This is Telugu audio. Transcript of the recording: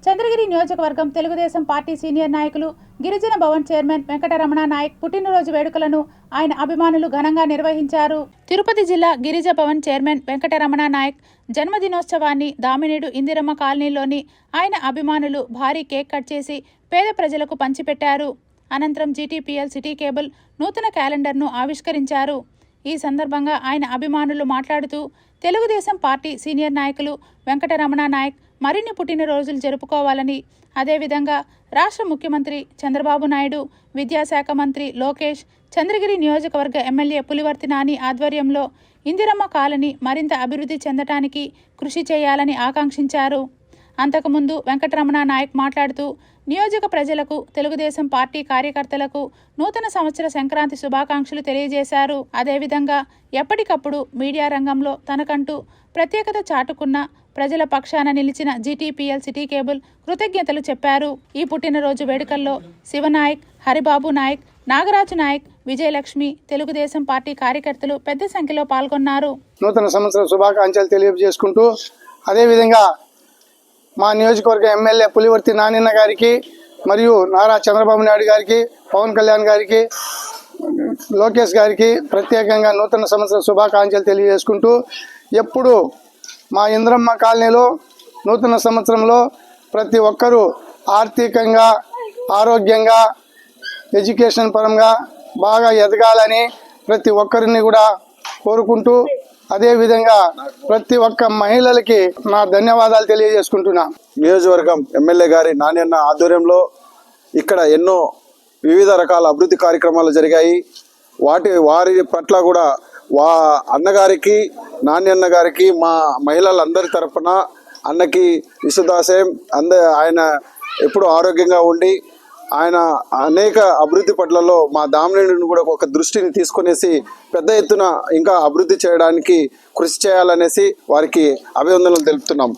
చంద్రగిరి నియోజకవర్గం తెలుగుదేశం పార్టీ సీనియర్ నాయకులు గిరిజన భవన్ చైర్మన్ వెంకటరమణ నాయక్ పుట్టినరోజు వేడుకలను ఆయన అభిమానులు ఘనంగా నిర్వహించారు. తిరుపతి జిల్లా గిరిజ భవన్ చైర్మన్ వెంకటరమణ నాయక్ జన్మదినోత్సవాన్ని దామినేడు ఇందిరమ్మ కాలనీలోని ఆయన అభిమానులు భారీ కేక్ కట్ చేసి పేద ప్రజలకు పంచిపెట్టారు. అనంతరం జీటీపీఎల్ సిటీ కేబుల్ నూతన క్యాలెండర్ను ఆవిష్కరించారు. ఈ సందర్భంగా ఆయన అభిమానులు మాట్లాడుతూ తెలుగుదేశం పార్టీ సీనియర్ నాయకులు వెంకటరమణ నాయక్ మరిన్ని పుట్టినరోజులు జరుపుకోవాలని, అదేవిధంగా రాష్ట్ర ముఖ్యమంత్రి చంద్రబాబు నాయుడు, విద్యాశాఖ మంత్రి లోకేష్, చంద్రగిరి నియోజకవర్గ ఎమ్మెల్యే పులివర్తి నాని ఆధ్వర్యంలో ఇందిరమ్మ కాలనీ మరింత అభివృద్ధి చెందటానికి కృషి చేయాలని ఆకాంక్షించారు. అంతకుముందు వెంకటరమణ నాయక్ మాట్లాడుతూ నియోజక ప్రజలకు, తెలుగుదేశం పార్టీ కార్యకర్తలకు నూతన సంవత్సర సంక్రాంతి శుభాకాంక్షలు తెలియజేశారు. అదేవిధంగా ఎప్పటికప్పుడు మీడియా రంగంలో తనకంటూ ప్రత్యేకత చాటుకున్న ప్రజల పక్షాన నిలిచిన జీటీపీఎల్ సిటీ కేబుల్ కృతజ్ఞతలు చెప్పారు. ఈ పుట్టినరోజు వేడుకల్లో శివనాయక్, హరిబాబు నాయక్, నాగరాజు నాయక్, విజయలక్ష్మి, తెలుగుదేశం పార్టీ కార్యకర్తలు పెద్ద సంఖ్యలో పాల్గొన్నారు. నూతన సంవత్సర శుభాకాంక్షలు తెలియజేసుకుంటూ అదేవిధంగా మా నియోజకవర్గ ఎమ్మెల్యే పులివర్తి నానిన్న గారికి మరియు నారా చంద్రబాబు నాయుడు గారికి, పవన్ కళ్యాణ్ గారికి, లోకేష్ గారికి ప్రత్యేకంగా నూతన సంవత్సర శుభాకాంక్షలు తెలియజేసుకుంటూ ఎప్పుడు మా ఇంద్రమ్మ కాలనీలో నూతన సంవత్సరంలో ప్రతి ఒక్కరూ ఆర్థికంగా, ఆరోగ్యంగా, ఎడ్యుకేషన్ పరంగా బాగా ఎదగాలని ప్రతి ఒక్కరిని కూడా కోరుకుంటూ అదేవిధంగా ప్రతి ఒక్క మహిళలకి నా ధన్యవాదాలు తెలియజేసుకుంటున్నా. నియోజకవర్గం ఎమ్మెల్యే గారి నాణ్యన్న ఆధ్వర్యంలో ఇక్కడ ఎన్నో వివిధ రకాల అభివృద్ధి కార్యక్రమాలు జరిగాయి. వారి పట్ల కూడా అన్నగారికి, నాణ్యన్న గారికి మా మహిళలందరి తరఫున అన్నకి విశ్వదాశయం ఆయన ఎప్పుడు ఆరోగ్యంగా ఉండి ఆయన అనేక అభివృద్ధి పట్లలో మా దామినేడును కూడా ఒక దృష్టిని తీసుకునేసి పెద్ద ఎత్తున ఇంకా అభివృద్ధి చేయడానికి కృషి చేయాలనేసి వారికి అభినందనలు తెలుపుతున్నాం.